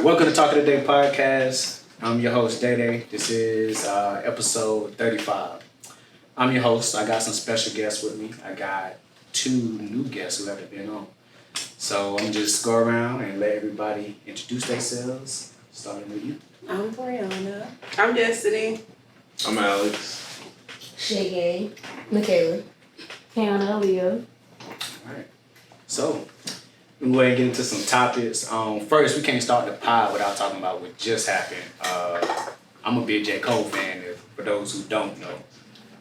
Welcome to Talk of the Day podcast. I'm your host, Day Day. This is episode 35. I'm your host. I got some special guests with me. I got 2 new guests who haven't been on. So I'm just go around and let everybody introduce themselves, starting with you. I'm Brianna. I'm Destiny. I'm Alex. Shay Gang. Michaela. Kayana, Leo. Alright. So we're going to get into some topics. First, we can't start the pod without talking about what just happened. I'm a big J. Cole fan, for those who don't know.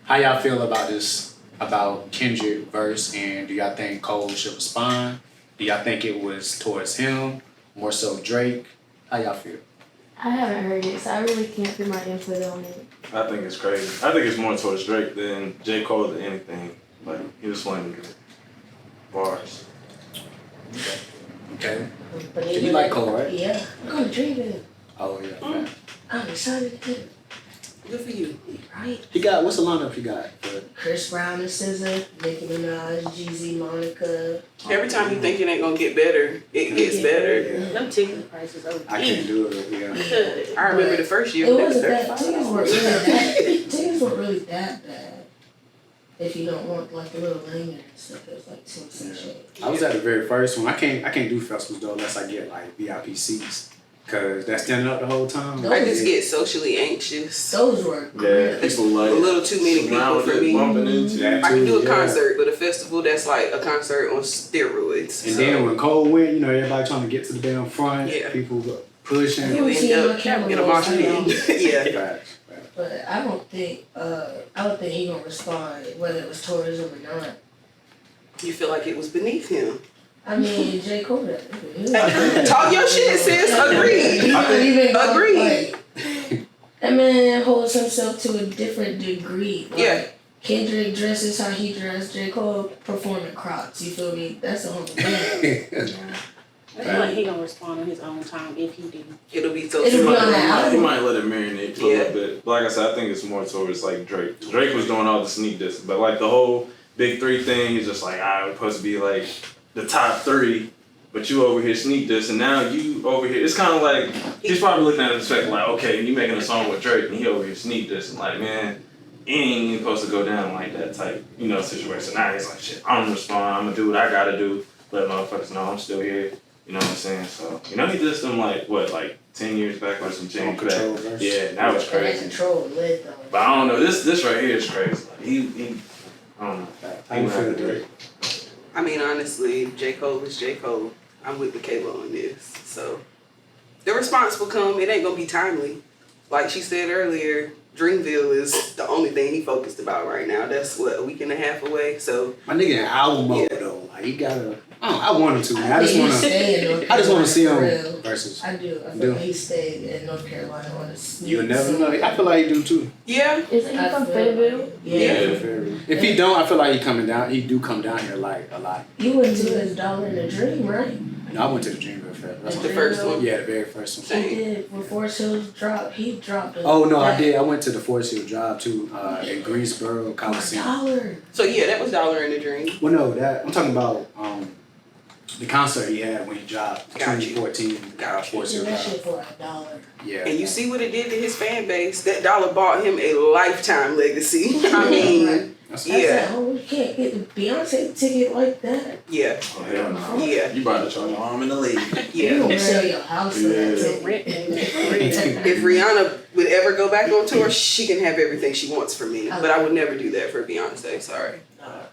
How y'all feel about this, about Kendrick verse, and do y'all think Cole should respond? Do y'all think it was towards him, more so Drake? How y'all feel? I haven't heard it, so I really can't put my input on it. I think it's crazy. I think it's more towards Drake than J. Cole than anything. Like, he was playing good bars. Okay. But So you like Cole, right? Yeah. I'm going to dream it. Oh, yeah. I'm excited to get it. Good for you. Right? He got, what's the lineup he got? Chris Brown and SZA, Nicki Minaj, Jeezy, Monica. Every time you think it ain't gonna get better, it gets better. Yeah. Them ticket prices are I can't do it, yeah. I remember the first year It they was wasn't that. $35. Tickets weren't really that bad. If you don't want like the little lanyard and stuff, it was like 2 cents shade. I was at the very first one. I can't do festivals though unless I get like VIP seats. Cause that's standing up the whole time. I just get socially anxious. Those were Yeah, great. people like A little too many people for me. bumping into That I can do a too, concert, but a festival that's like a concert on steroids. And So, then when Cole went, you know, everybody trying to get to the damn front. Yeah. People pushing. You end see up my camera get a rolls mosh pit. down. Yeah. Facts. But I don't think he gonna respond whether it was tourism or not. You feel like it was beneath him. I mean, J. Cole. Talk your shit, sis. Agreed. Agreed. That man holds himself to a different degree. Like, Yeah. Kendrick dresses how he dressed. J. Cole performing Crocs. You feel me? That's a whole thing. I feel like he gonna respond on his own time if he do. It'll be so It'll be smart. on the album. He might let it marinate for a Yeah. little bit. But like I said, I think it's more towards like Drake. Drake was doing all the sneak diss, but like the whole Big 3 thing, he's just like, we're supposed to be like the top 3, but you over here sneak diss, and now you over here. It's kind of like he's probably looking at it perspective like, okay, you making a song with Drake, and he over here sneak diss, and like, man, it ain't even supposed to go down like that type, situation. Now he's like, shit, I'm gonna respond. I'm gonna do what I gotta do. Let motherfuckers know I'm still here. You know what I'm saying? So, he dissed them like 10 years back or some change back. Yeah, that was That crazy. control lit though. But I don't know, this right here is crazy. Like, he I don't know. How you feel, Drake? I mean, honestly, J. Cole is J. Cole. I'm with Michaela on this. So, the response will come. It ain't gonna be timely. Like she said earlier, Dreamville is the only thing he focused about right now. That's a week and a half away. So, My nigga in album mode though. Like he gotta. I want him to, man. I just wanna see him versus. I do. I feel like he stayed in North Carolina on a sneak. You'll never know. I feel like he do too. yeah. Isn't he from Fayetteville? Yeah. If he don't, I feel like he coming down. He do come down here like a lot. You went to his Dollar in a Dream, right? No, I went to the Dreamville Fair. That's The my first one. Yeah, the very first one. He did. When Forest Hills dropped, he dropped. Oh no, I did. I went to the Forest Hill Drive too, in Greensboro Coliseum. $1. So yeah, that was Dollar in the Dream. Well, no, that I'm talking about the concert he had when he dropped Got you. 2014. Got you. Forest Hill That shit Drive. for $1. Yeah. And you see what it did to his fan base. That dollar bought him a lifetime legacy. I mean, That's yeah. I said, oh, you can't get the Beyonce ticket like that. yeah, Oh, hell no. Yeah. You about to try your arm in the league. You yeah. gonna sell your house for that Yeah. ticket. If Rihanna would ever go back on tour, she can have everything she wants from me. But I would never do that for Beyonce. Sorry.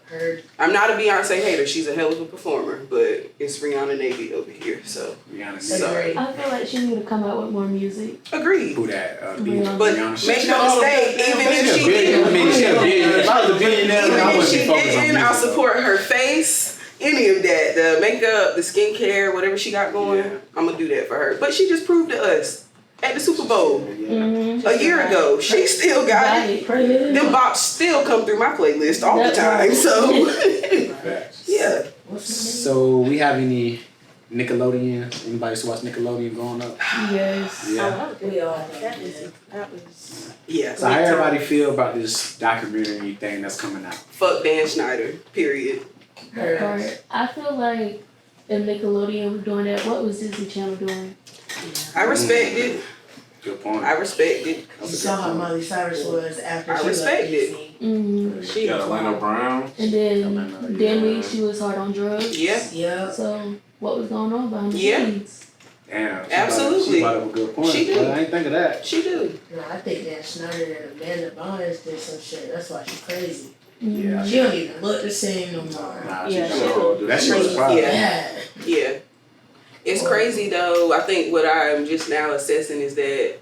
Heard. I'm not a Beyonce hater. She's a hell of a performer, but it's Rihanna Navy over here. So Rihanna. Sorry. I feel like she need to come out with more music. agreed. Who that? Rihanna. But Rihanna. make no mistake, even if she I mean, she a billionaire. If I was a billionaire, Even I if wouldn't she be focused on didn't, music. I'll support her face, any of that, the makeup, the skincare, whatever she got going. Yeah. I'm gonna do that for her. But she just proved to us at the Super Bowl Mm-hmm. a year ago, she still got it. Them bops still come through my playlist all the time. So Facts. yeah, What's the name? So we have any Nickelodeon? Anybody used to watch Nickelodeon growing up? Yes. Yeah. We all That was yeah. So how everybody feel about this documentary thing that's coming out? Fuck Dan Schneider. Period. heard. part. I feel like if Nickelodeon was doing that, what was Disney Channel doing? I respect it. Good point. I respect it. You saw how Miley Cyrus was after I she left respect it. Disney. Mm-hmm. She got Orlando Brown. And then Atlanta, Demi, yeah. she was hard on drugs. Yeah. Yeah. So what was going on behind the Yeah. scenes? Damn. Absolutely. She brought up a good point. She did. But I ain't think of that. She do. No, I think Dan Schneider and Amanda Bynes did some shit. That's why she's crazy. Yeah. She don't even look the same no more. Nah, Yeah, she she don't. That shit was a problem. Yeah. Yeah. It's crazy though. I think what I'm just now assessing is that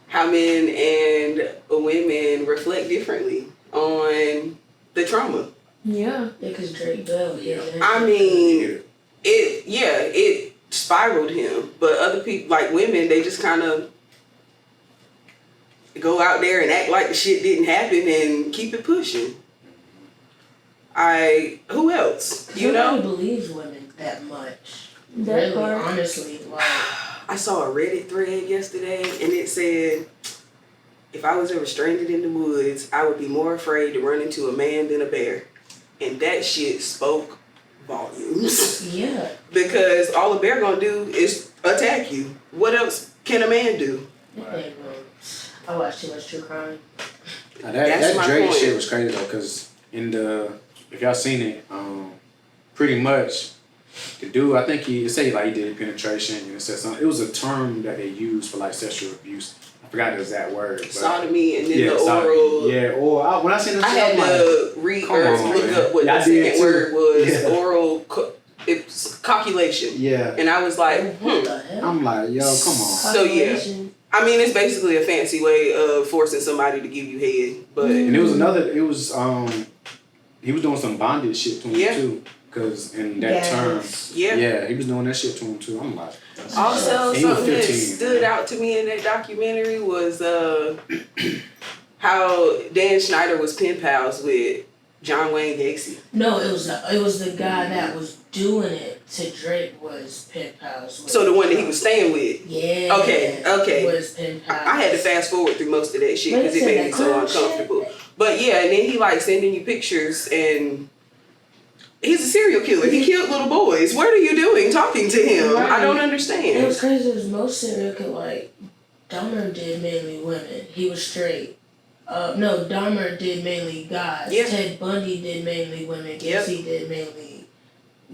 how men and women reflect differently on the trauma. Yeah. Because Drake Bell, yeah. I mean, it spiraled him, but other people, like women, they just kind of go out there and act like the shit didn't happen and keep it pushing. Who else? You Nobody know? believes women that much. That Really, part. honestly, like. I saw a Reddit thread yesterday and it said, if I was ever stranded in the woods, I would be more afraid to run into a man than a bear. And that shit spoke volumes. Yeah. Because all a bear gonna do is attack you. What else can a man do? Right. I watch too much true crime. Now That's that my Drake point. shit was crazy though, cause if y'all seen it, pretty much the dude, I think he say like he did penetration, you know, said something. It was a term that they used for like sexual abuse. I forgot the exact word. But Sodomy and then the sodomy. oral. Yeah, or when I seen this, I had I'm like, to read come or on, look man. up what Yeah, I the did second too. word was. Yeah. Oral. It's copulation. yeah. And I was like, What the hell? I'm like, yo, come on. So, yeah. Population. I mean, it's basically a fancy way of forcing somebody to give you head, but And it was he was doing some bondage shit to him Yeah. too, cause in that term, yeah. he was doing that shit to him too. I'm like, Also, He was something that 15, stood out to me in that documentary was how Dan Schneider was pen pals with John Wayne Gacy. No, it was the guy that was doing it to Drake was pen pals with. So the one that he was staying with. Yeah. Okay. Was pen pals. I had to fast forward through most of that shit But because it's it made that me so crime shit. uncomfortable. But yeah, and then he like sending you pictures and he's a serial killer. He killed little boys. What are you doing talking to him? Right. I don't It understand. was crazy because most serial killers, like, Dahmer did mainly women. He was straight. No, Dahmer did mainly guys. Yeah. Ted Bundy did mainly women. Yep. Gacy did mainly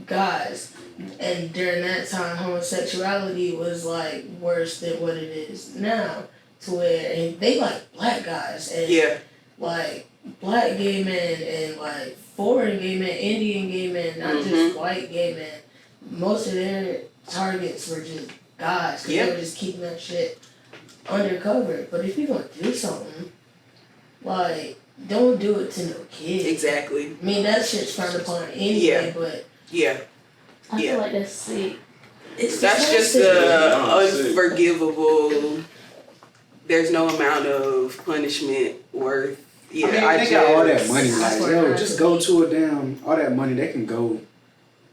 guys. And during that time, homosexuality was, like, worse than what it is now. To where, and they like black guys. And, Yeah. like, black gay men and, like, foreign gay men, Indian gay men, not Mm-hmm. just white gay men. Most of their targets were just guys. Because Yep. they were just keeping that shit undercover. But if you're going to do something, like, don't do it to no kid. Exactly. I mean, that shit's frowned upon anyway, Yeah. but Yeah. I Yeah. feel like that's sick. it's That's just disgusting. the unforgivable. There's no amount of punishment worth. Yeah, I mean, they got all that money. Like, yo, just go to a damn. All that money, they can go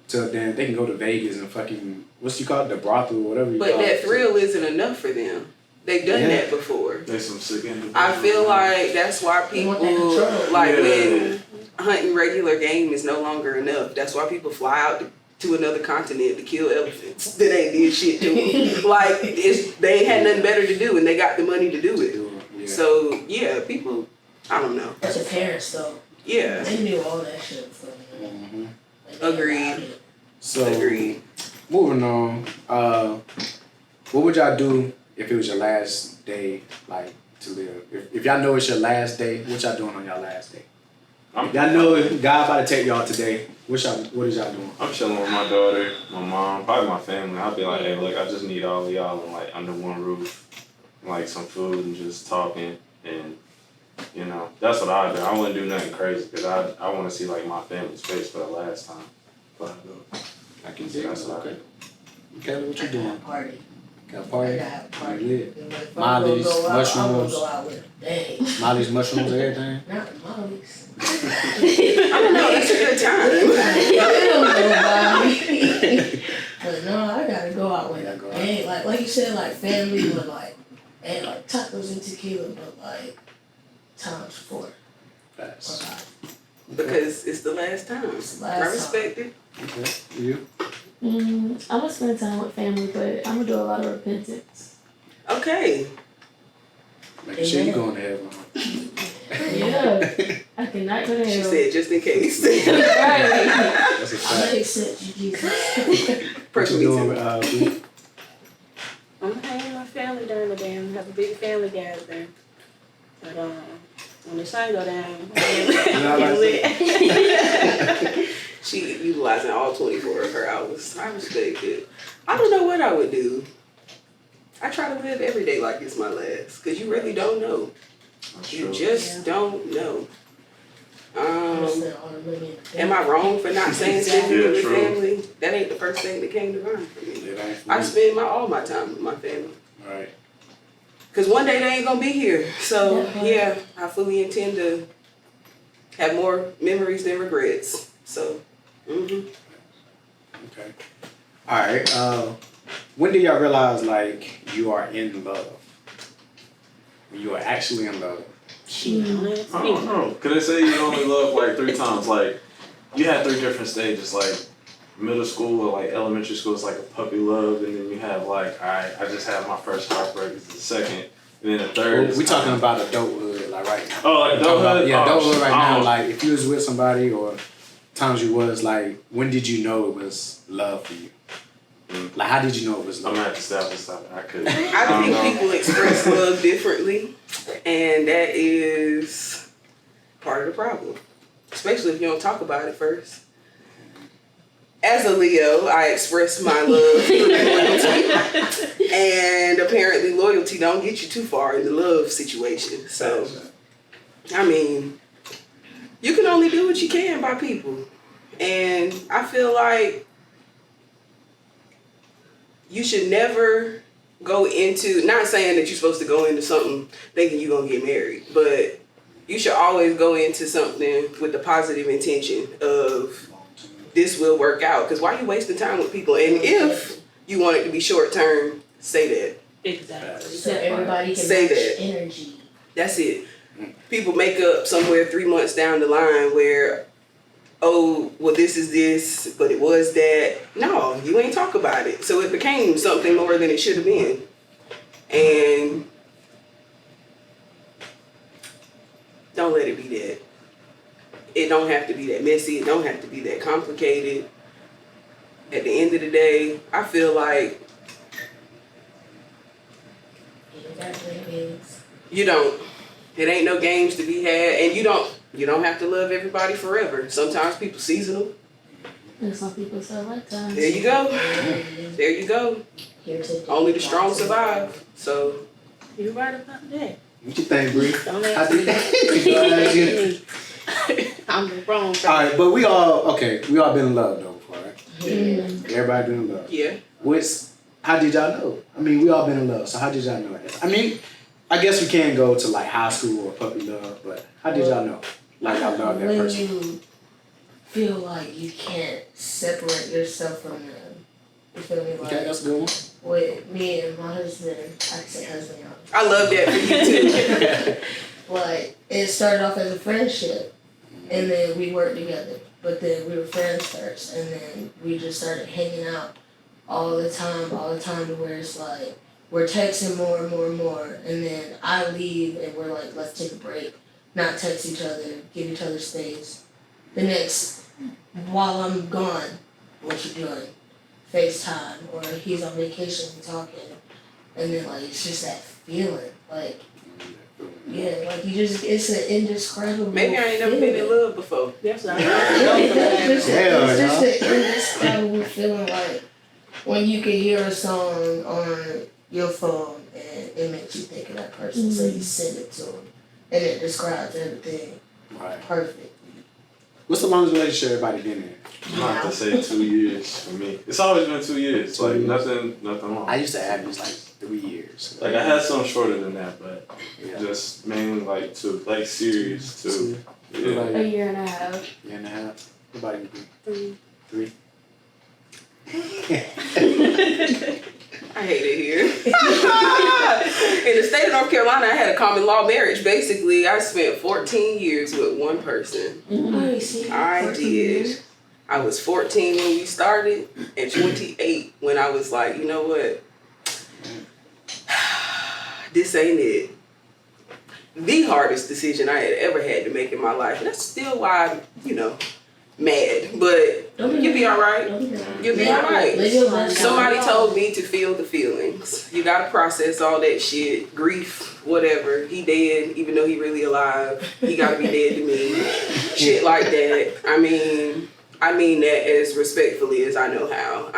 to a damn. They can go to Vegas and fucking what's you call it, the brothel or whatever you But call it. that thrill isn't enough for them. They've done Yeah. that before. There's some sick individuals. I feel like that's why They people want that control. like Yeah. when hunting regular game is no longer enough. That's why people fly out to another continent to kill elephants that ain't did shit to them. Like they had nothing better to do and they got the money to do it. Yeah. So yeah, people. I don't know. That's your parents, though. Yeah. They knew all that shit before. Mhm. Like, they Agreed. allowed it. So Agreed. moving on. What would y'all do if it was your last day, like to live? If y'all know it's your last day, what y'all doing on y'all last day? If y'all know if God about to take y'all today, what is y'all doing? I'm chilling with my daughter, my mom, probably my family. I'll be like, hey, look, I just need all of y'all in, like, under one roof, like some food and just talking. And, you know, that's what I do. I wouldn't do nothing crazy because I want to see, like, my family's face for the last time. But I can see that's what I do. Okay, what you I gotta doing? have a party. Got a I party? gotta have a party. Yeah. If Molly's, I'm gonna mushrooms. go out with a bang. Molly's mushrooms, everything. Not Molly's. I don't know. That's a good time. But no, I gotta go out with Yeah, a go out. bang. Like you said, like family with like, and like tacos and tequila, but like times 4 or Facts. 5. Because it's the last time. It's the I last respect it. Okay. You? I'm gonna spend time with family, but I'm gonna do a lot of repentance. Okay. Making sure you going to heaven. Yeah, I cannot go to She hell. said just in case. Right. That's a fact. I accept you, Jesus. What you doing, Bree? I'm gonna hang with my family during the day and have a big family gathering. But when the sun go down, She utilizing all 24 of her hours. I respect it. I don't know what I would do. I try to live every day like it's my last, because you really don't know. That's You true. just don't know. I'm gonna spend all the money in the Am I wrong for not saying spending Yeah, with true. family? That ain't the first thing that came to mind for me. It ain't for I me. spend all my time with my family. Right. Because one day they ain't going to be here. So, Yeah. yeah, I fully intend to have more memories than regrets. So, Okay. All right. When do y'all realize like you are in love? When you are actually in love. she don't I ask don't me. know. Could they say you only love like 3 times? Like, you had 3 different stages. Like, middle school or like elementary school is like a puppy love, and then you have like, alright, I just had my first heartbreak. It's the second, and then the third. We talking about adulthood, like right now. Oh, like adulthood? Yeah, Oh, adulthood shit. right now. Oh. Like if you was with somebody or times you was like, when did you know it was love for you? Like how did you know it was I'm love? gonna have to stop this stuff. I couldn't. I don't think know. people express love differently. And that is part of the problem. Especially if you don't talk about it first. As a Leo, I express my love through loyalty. And apparently loyalty don't get you too far in the love situation. So, I mean, you can only do what you can by people. And I feel like you should never go into, not saying that you're supposed to go into something thinking you're going to get married, but you should always go into something with the positive intention of this will work out. Because why are you wasting time with people? And if you want it to be short term, say that. Exactly. So everybody can Say match that. energy. That's it. People make up somewhere 3 months down the line where, oh, well, this is this, but it was that. No, you ain't talk about it. So it became something more than it should have been. And don't let it be that. It don't have to be that messy. It don't have to be that complicated. At the end of the day, I feel like you don't. It ain't no games to be had, and you don't have to love everybody forever. Sometimes people seasonal. And some people say lifetime. There you go. There you go. Here today, Only the strong survive. So You're right about that. What you think, Bree? Don't How ask did me. I'm wrong. All right, but we all been in love though before, right? Mm. Everybody been in love. yeah. How did y'all know? I mean, we all been in love, so how did y'all know that? I mean, I guess we can go to like high school or puppy love, but how did y'all know? Like y'all love that when person. you feel like you can't separate yourself from them. You feel me? Like Okay, that's a good one. with me and my husband, I can say husband, y'all. I love that for you too. Like, it started off as a friendship, and then we worked together. But then we were friends first, and then we just started hanging out all the time to where it's like, we're texting more and more and more, and then I leave and we're like, let's take a break, not text each other, give each other space. The next, while I'm gone, what you doing? FaceTime, or he's on vacation, we talking, and then like, it's just that feeling, like, yeah, like you just, it's an indescribable Maybe I ain't never been in love before. That's what It's Yeah, just an indescribable feeling, like when you can hear a song on your phone and it makes you think of that person, so you send it to them, and it describes everything Right. perfect. What's the longest relationship everybody been in? I have to say 2 years for me. It's always been 2 years. 2 Like years. nothing long. I used to average like 3 years. Like I had some shorter than that, but Yeah. just mainly like 2, like serious 2. Yeah. A year and a half. Year and a half. What about you? 3. 3. I hate it here. In the state of North Carolina, I had a common law marriage. Basically, I spent 14 years with one person. Oh, you see, I 14 did. years? I was 14 when we started and 28 when I was like, you know what? This ain't it. The hardest decision I had ever had to make in my life. And that's still why I'm, mad. But you'll be all right. You'll be all right. Somebody told me to feel the feelings. You gotta process all that shit, grief, whatever. He dead, even though he really alive. He gotta be dead to me. Shit like that. I mean that as respectfully as I know how.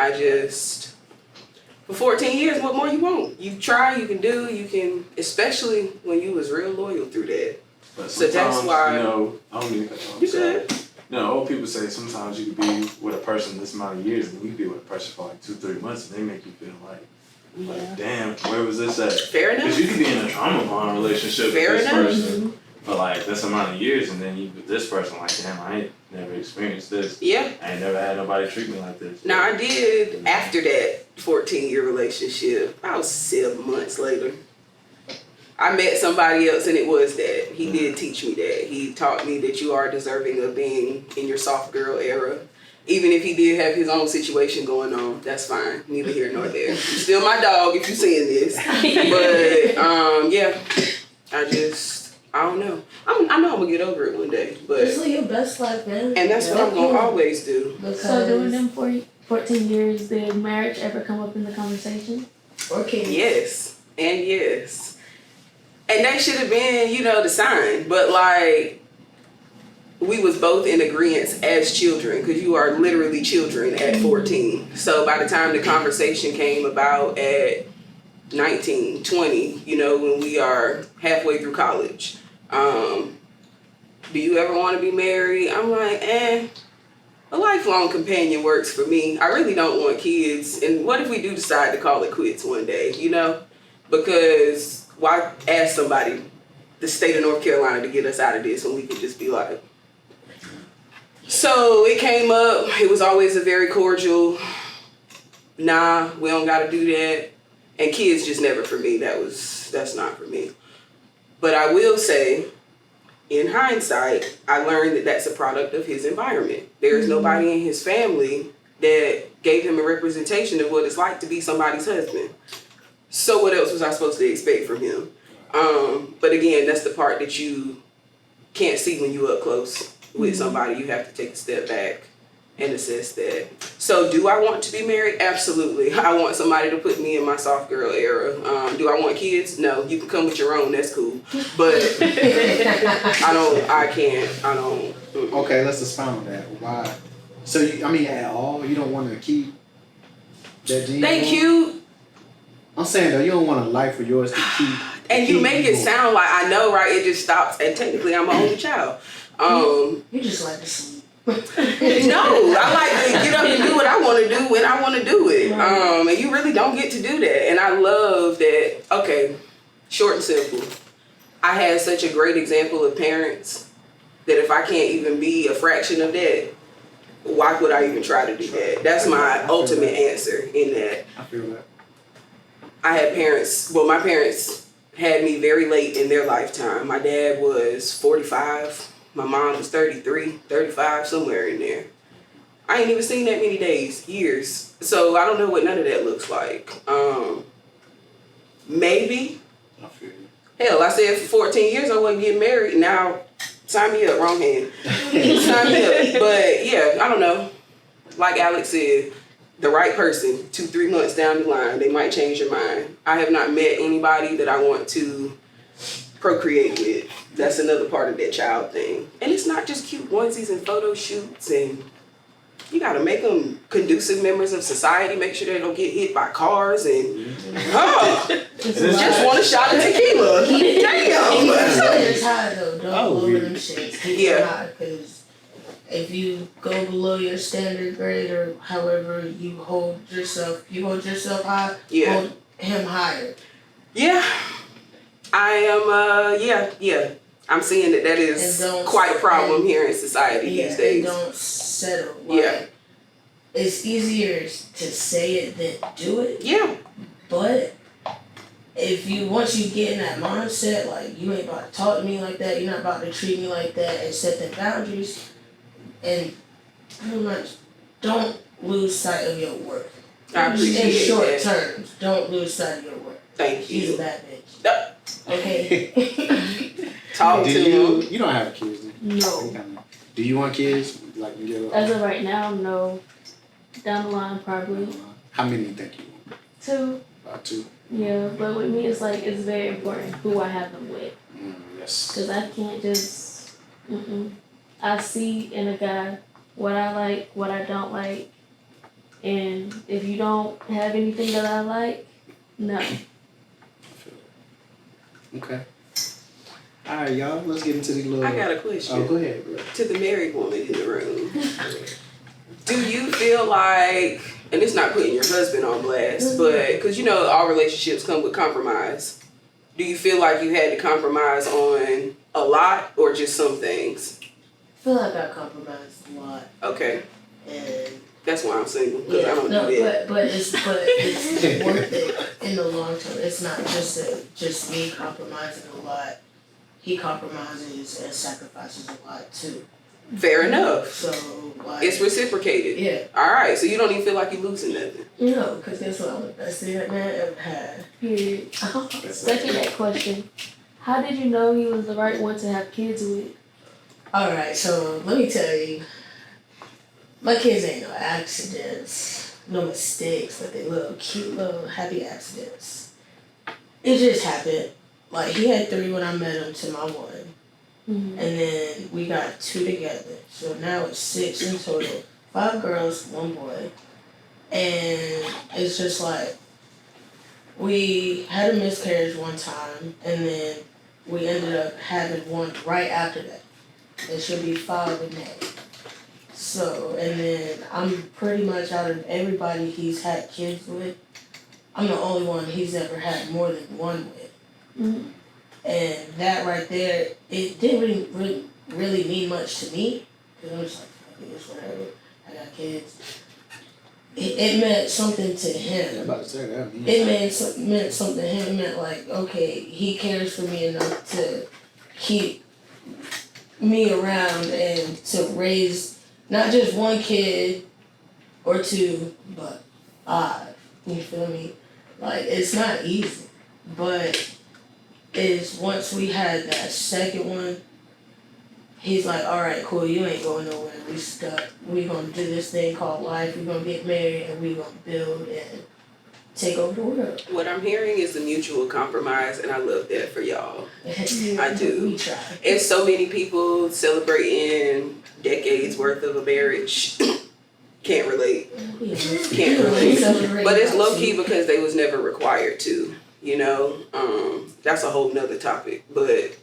For 14 years, what more you want? You try, you can do, especially when you was real loyal through that. But So that's why. I don't mean to cut you off. Good. Old people say sometimes you could be with a person this amount of years, and you could be with a person for like 2-3 months, and they make you feel like, damn, where was this at? Fair enough. Because you could be in a trauma bond relationship Fair with this enough. person for like this amount of years, and then you with this person, like, damn, I ain't never experienced this. Yeah. I ain't never had nobody treat me like this. Now I did after that 14-year relationship. About 7 months later, I met somebody else, and it was that. He did teach me that. He taught me that you are deserving of being in your soft girl era. Even if he did have his own situation going on, that's fine. Neither here nor there. You're still my dog if you're seeing this. But yeah, I don't know. I know I'm gonna get over it one day. But Just live your best life, man. and that's what I'm gonna always do. So during them 14 years, did marriage ever come up in the conversation? Or kids. Yes, and yes. And that should have been, the sign. But like, we was both in agreement as children, because you are literally children at 14. So by the time the conversation came about at 19, 20, when we are halfway through college, do you ever want to be married? I'm like, a lifelong companion works for me. I really don't want kids. And what if we do decide to call it quits one day, Because why ask somebody, the state of North Carolina, to get us out of this when we could just be like. So it came up. It was always a very cordial, nah, we don't got to do that. And kids just never for me. That's not for me. But I will say, in hindsight, I learned that that's a product of his environment. There is nobody in his family that gave him a representation of what it's like to be somebody's husband. So what else was I supposed to expect from him? But again, that's the part that you can't see when you're up close with somebody. You have to take a step back and assess that. So do I want to be married? Absolutely. I want somebody to put me in my soft girl era. Do I want kids? No. You can come with your own. That's cool. But I can't. Okay, let's expound on that. Why? So, at all, you don't want to keep that gene? They cute. I'm saying, though, you don't want a life of yours to keep. And you make it sound like, I know, right? It just stops. And technically, I'm my only child. You just like to sleep. No, I like to get up and do what I want to do when I want to do it. And you really don't get to do that. And I love that. Okay, short and simple. I had such a great example of parents that if I can't even be a fraction of that, why would I even try to do that? That's my ultimate answer in that. I feel that. I had my parents had me very late in their lifetime. My dad was 45. My mom was 33, 35, somewhere in there. I ain't even seen that many years. So I don't know what none of that looks like. Maybe. I feel you. Hell, I said for 14 years I wasn't getting married. Now, sign me up, wrong hand. Sign me up. But yeah, I don't know. Like Alex said, the right person, 2-3 months down the line, they might change your mind. I have not met anybody that I want to procreate with. That's another part of that child thing. And it's not just cute onesies and photo shoots, and you gotta make them conducive members of society, make sure they don't get hit by cars and just want a shot of tequila. Damn. It's high though. Don't lower them shits. Keep them high, because if you go below your standard grade or however you hold yourself high, hold him higher. Yeah. I am, I'm seeing that is quite a problem here in society these days. And don't settle. Like, it's easier to say it than do it. Yeah. But once you get in that mindset, like, you ain't about to talk to me like that, you're not about to treat me like that, and set the boundaries, and pretty much don't lose sight of your worth. I In appreciate short that. terms, don't lose sight of your worth. Thank She's a you. bad bitch. Yep. Okay. Talk Do to you? him. You don't have kids, then? No. Do you want kids? Like you get As of right now, no. Down the line, probably. How many do you think you want? 2. About 2. Yeah, but with me, it's like, it's very important who I have them with. Yes. Because I can't just, I see in a guy what I like, what I don't like. And if you don't have anything that I like, no. Okay. All right, y'all. Let's get into the little. I got a question. Oh, go ahead, bro. To the married woman in the room. Do you feel like, and it's not putting your husband on blast, but because you know all relationships come with compromise. Do you feel like you had to compromise on a lot or just some things? I feel like I compromised a lot, Okay, and that's why I'm single because I yeah, don't no, do that. but it's worth it in the long term. It's not just me compromising a lot. He compromises and sacrifices a lot too. Fair enough. So like, It's reciprocated. yeah, All right, so you don't even feel like you're losing nothing. because guess what? I'm the best thing that man ever had. Period. Second that question, how did you know he was the right one to have kids with? All right, so let me tell you, my kids ain't no accidents, no mistakes, but they little cute little happy accidents. It just happened. Like he had 3 when I met him to my 1. And then we got 2 together. So now it's 6 in total. 5 girls, 1 boy. And it's just like, we had a miscarriage one time, and then we ended up having one right after that. It should be 5 in May. So, and then I'm pretty much out of everybody he's had kids with, I'm the only one he's ever had more than 1 with. And that right there, it didn't really mean much to me. Because I was like, fuck it, it's whatever. I got kids. It meant something to him. I'm about to say that. It meant something to him. It meant like, okay, he cares for me enough to keep me around and to raise not just 1 kid or 2, but 5. You feel me? Like, it's not easy. But is once we had that second one, he's like, all right, cool, you ain't going nowhere. We stuck. We gonna do this thing called life. We gonna get married and we gonna build and take over the world. What I'm hearing is a mutual compromise, and I love that for y'all. I do. We try. And so many people celebrating decades worth of a marriage can't relate. Can't relate. But it's low key because they was never required to. You know, that's a whole nother topic. But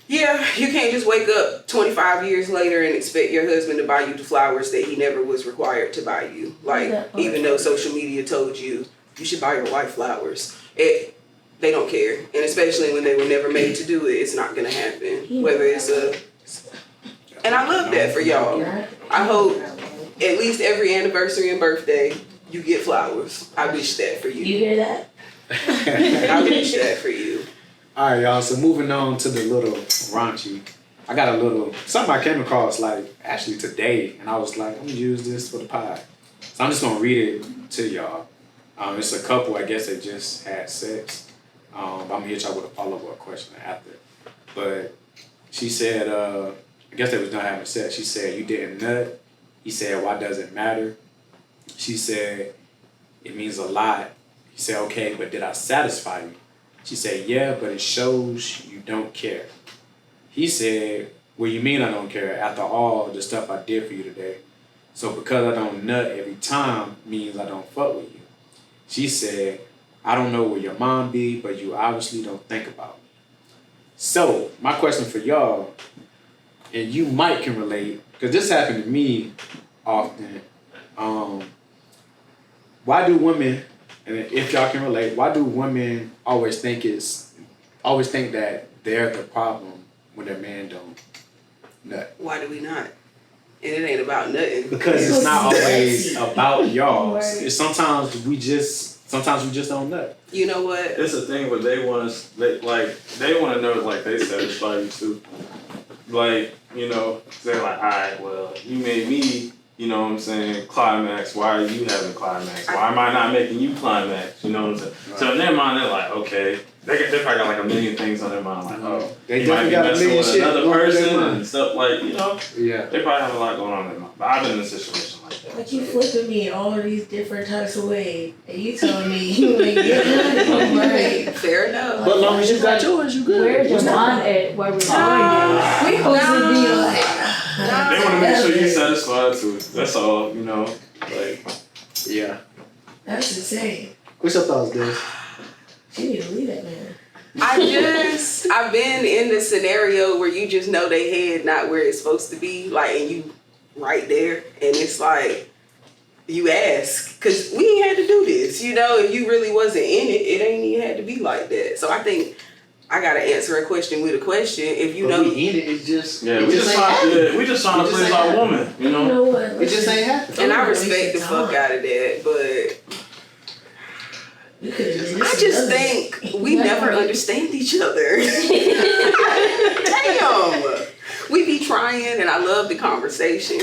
yeah, you can't just wake up 25 years later and expect your husband to buy you the flowers that he never was required to buy you. Like, even though social media told you you should buy your wife flowers, they don't care. And especially when they were never made to do it, it's not gonna happen. Whether it's and I love that for y'all. I hope at least every anniversary and birthday you get flowers. I wish that for you. You hear that? I wish that for you. All right, y'all. So moving on to the little raunchy. I got a little something I came across like actually today, and I was like, I'm gonna use this for the pod. So I'm just gonna read it to y'all. It's a couple. I guess they just had sex. I'm gonna hit y'all with a follow-up question after. But she said, I guess they was done having sex. She said, you didn't nut. He said, why does it matter? She said, it means a lot. He said, okay, but did I satisfy you? She said, yeah, but it shows you don't care. He said, well, you mean I don't care? After all the stuff I did for you today. So because I don't nut every time means I don't fuck with you. She said, I don't know where your mom be, but you obviously don't think about me. So my question for y'all, and you might can relate, because this happened to me often. Why do women, and if y'all can relate, why do women always think that they're the problem when their man don't nut? Why do we not? And it ain't about nothing. Because it's not always Right. about y'all. Right. It's sometimes we just don't nut. You know what? It's a thing, but they want to, they want to know, like, they satisfy you too. Like, you know, they're like, all right, well, you made me you know what I'm saying, climax? Why are you having climax? Why am I not making you climax? You know what I'm saying? Right. So in their mind, they're like, okay, they probably got like a million things on their mind, like, oh, they might be got messing with another person and stuff like, Yeah. They probably have a lot going on in their mind. But I've been in a situation like that. But you flipping me in all of these different types of ways, and you telling me you ain't getting right. Fair enough. But as long as you got yours, you good. Where's your mind at while we're doing this? We supposed to be like. They want to make sure you're satisfied too. That's all, like. Yeah. That's insane. What's your thoughts, Des? She need to leave that man. I've been in the scenario where you just know they head not where it's supposed to be, like, and you right there, and it's like, you ask, cause we ain't had to do this, if you really wasn't in it, it ain't even had to be like that. So I think I gotta answer a question with a question. If you but know we in it, it's just we just trying to please our woman, You know what? It just ain't happening. and I respect the fuck out of that, but I just think we never understand each other. Damn. We be trying, and I love the conversation.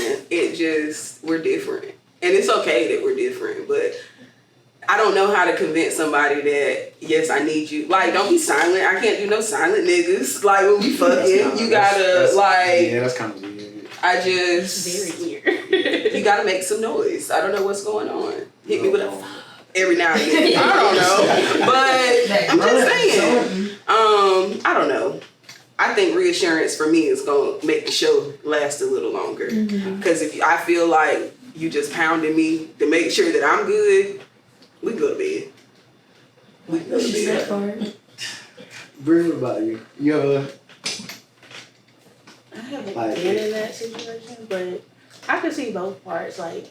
We're different. And it's okay that we're different, but I don't know how to convince somebody that, yes, I need you. Like, don't be silent. I can't do no silent niggas. Like, when we fucking, you gotta, Yeah, that's kind of weird. Very weird. You gotta make some noise. I don't know what's going on. Hit me with a every now and then. I don't know. But I'm just saying. I don't know. I think reassurance for me is gonna make the show last a little longer. Because I feel like you just pounding me to make sure that I'm good, we go to bed. We go to bed. Bring it about you. You ever? I haven't been in that situation, but I can see both parts. Like,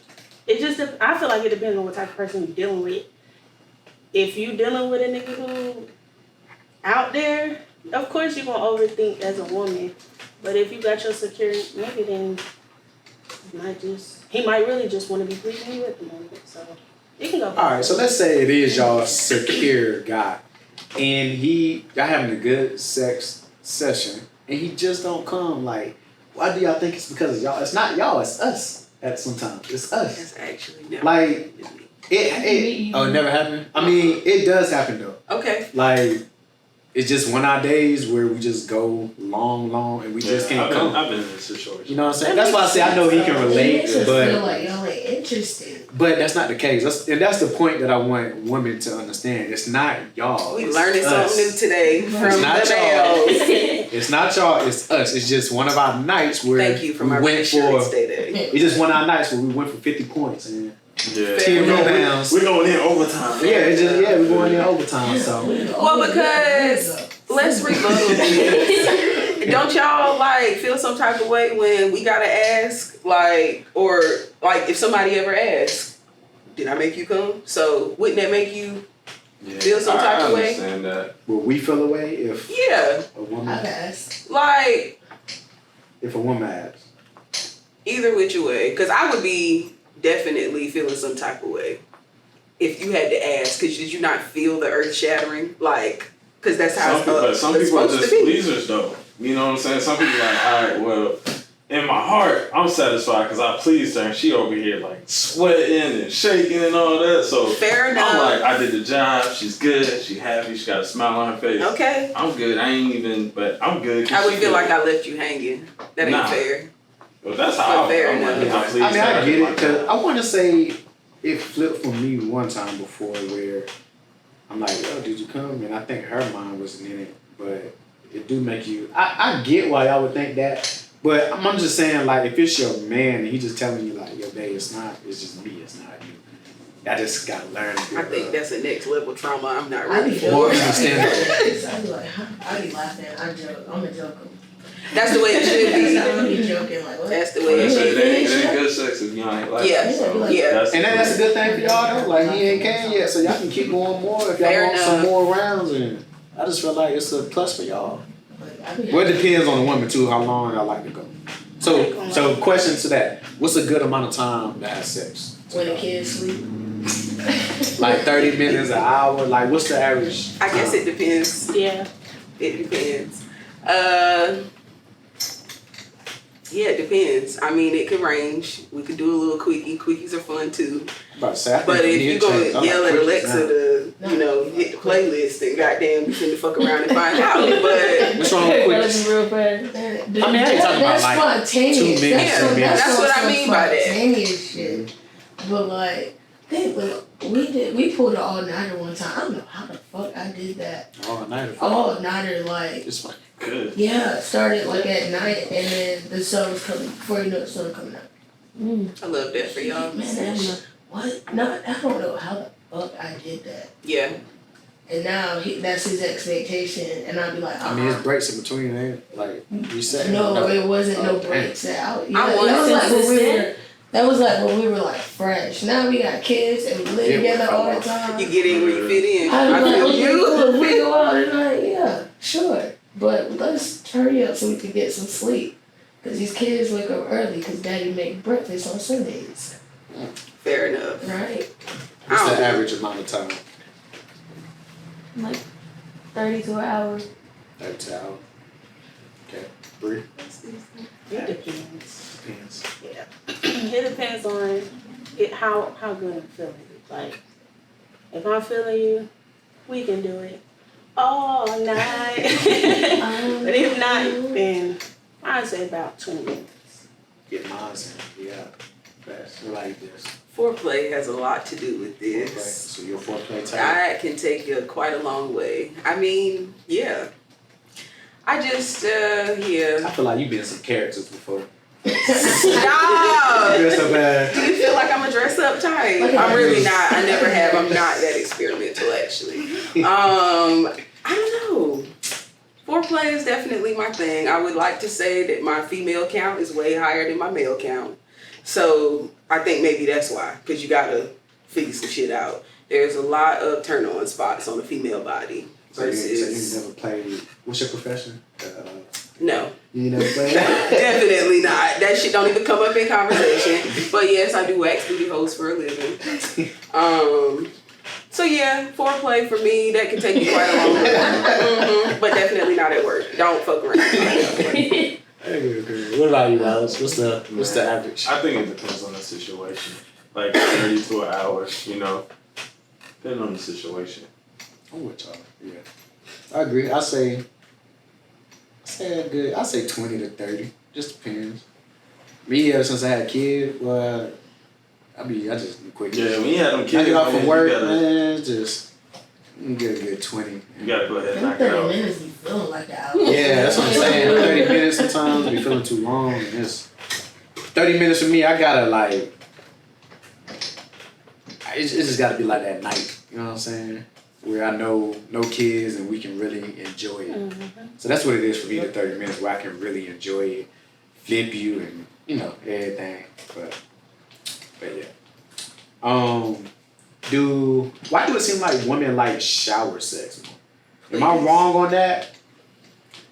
I feel like it depends on what type of person you're dealing with. If you dealing with a nigga who out there, of course you're gonna overthink as a woman. But if you got your secure nigga, then he might really just want to be pleasing you at the moment. So it can go. All right, so let's say it is y'all secure guy, and y'all having a good sex session, and he just don't come. Like, why do y'all think it's because of y'all? It's not y'all, it's us. At sometimes it's us. It's actually never like it never happened. I mean, it does happen though. Okay. Like, it's just one of our days where we just go long, and we just can't come. I've been in this situation. You know what I'm saying? That's why I say I know he can relate, but feel like y'all ain't interested. But that's not the case. That's the point that I want women to understand. It's not y'all. We learning something new today from the males. It's not y'all. It's us. It's just one of our nights where Thank you for my reassurance today. It's just one of our nights where we went for 50 points and 10 rebounds. We're going in overtime. We're going in overtime. So well, because let's rebuttal this. Don't y'all feel some type of way when we gotta ask, or if somebody ever asks, did I make you come? So wouldn't that make you feel some type of way? I understand that. Will we feel a way if a woman asks? If a woman asks? Either which way, because I would be definitely feeling some type of way if you had to ask. Because did you not feel the earth shattering? Because that's how some people are just pleasers, though. You know what I'm saying? Some people are like, all right, well, in my heart, I'm satisfied because I pleased her, and she over here sweating and shaking and all that. So fair enough. I'm like, I did the job. She's good. She happy. She got a smile on her face. Okay. I'm good. But I'm good. I would feel like I left you hanging. That ain't fair. Well, that's how fair enough. I get it, because I want to say it flipped for me one time before where I'm like, yo, did you come? And I think her mind wasn't in it, but it do make you. I get why y'all would think that, but I'm just saying, if it's your man and he just telling you, yo, babe, it's just me, it's not you. I just gotta learn. I think that's a next level trauma. I'm not I ready be for. I be laughing. I'm a joker. That's the way it should be. I'm be joking what? That's the way it should be. It ain't good sex if you ain't Yeah. And that's a good thing for y'all though. He ain't came yet, so y'all can keep going more if y'all want some more rounds. And I just feel like it's a plus for y'all. Well, it depends on the woman too, how long y'all like to go. So question to that: what's a good amount of time to have sex? When the kids sleep. 30 minutes, an hour. What's the average? I guess it depends. Yeah. It depends. Yeah, it depends. I mean, it could range. We could do a little quickie. Quickies are fun too. About to say, I think But you if need you to gonna change- I yell like at quickies Alexa now. to, hit the playlist, then goddamn, you finna fuck around and find out. But What's wrong with Gotta quickies? be real fast. I mean, I ain't talking about That's like spontaneous. 2 minutes, That's 3 some- minutes. That's what I some mean by that. Spontaneous shit. But like, we pulled an all nighter one time. I don't know how the fuck I did that. all night. All nighter, like, It's like Good. yeah, started like at night, and then the sun was coming. Before you know it, the sun was coming out. I love that for y'all. Man, that shit, what? No, I don't know how the fuck I did that. Yeah. And now that's his expectation, and I'll be like, I mean, it's breaks in between, ain't it? Like you said. no, it wasn't Oh, no damn. breaks out. I want that was like when we consistent. were. That was like when we were like fresh. Now we got kids and we live Yeah, together all the You time. get in where you fit in. I was I like, feel okay, you. cool. If we go out and like, yeah, sure, but let's hurry up so we can get some sleep. Cause these kids wake up early because Daddy make breakfast on Sundays, Fair enough. right? What's I the don't- average amount of time? Like 30 to an hour. That's how. Okay, Bree. It depends. Depends. It depends on how good I'm feeling. Like, if I'm feeling you, we can do it all night. But if not, then I'd say about 20 minutes. Get mine in. Yeah. Fast. Like this. Foreplay has a lot to do with Okay. this. So your foreplay type. That can take you quite a long way. I mean, yeah. I just, yeah. I feel like you've been some characters before. Stop! You're so bad. Do you feel like I'm a dress up type? I'm really not. I never have. I'm not that experimental, actually. I don't know. Foreplay is definitely my thing. I would like to say that my female count is way higher than my male count. So I think maybe that's why, because you gotta figure some shit out. There's a lot of turn on spots on the female body So you versus never played. What's your profession? no. You never played. Definitely not. That shit don't even come up in conversation. But yes, I do wax booty holes for a living. So yeah, foreplay for me, that can take me quite a long way. But definitely not at work. Don't fuck around. Hey, okay. What about you, Alex? What's the average? I think it depends on the situation. Like 30 to an hour, depending on the situation. I'm with y'all. Yeah, I agree. I say a good. I say 20 to 30. Just depends. Me, ever since I had a kid, well, I just be quick. Yeah, when you have them I kids, get off from man, work, you gotta, man. Just get a good 20. you gotta go ahead and Them knock it 30 out. minutes be feeling like an hour. Yeah, that's what I'm saying. 30 minutes sometimes be feeling too long. And it's 30 minutes for me. I gotta like. It's just gotta be like that night. You know what I'm saying? Where I know no kids and we can really enjoy it. So that's what it is for me. The 30 minutes where I can really enjoy it, flip you, and everything. But yeah. Why do it seem like women like shower sex more? Am I wrong on that?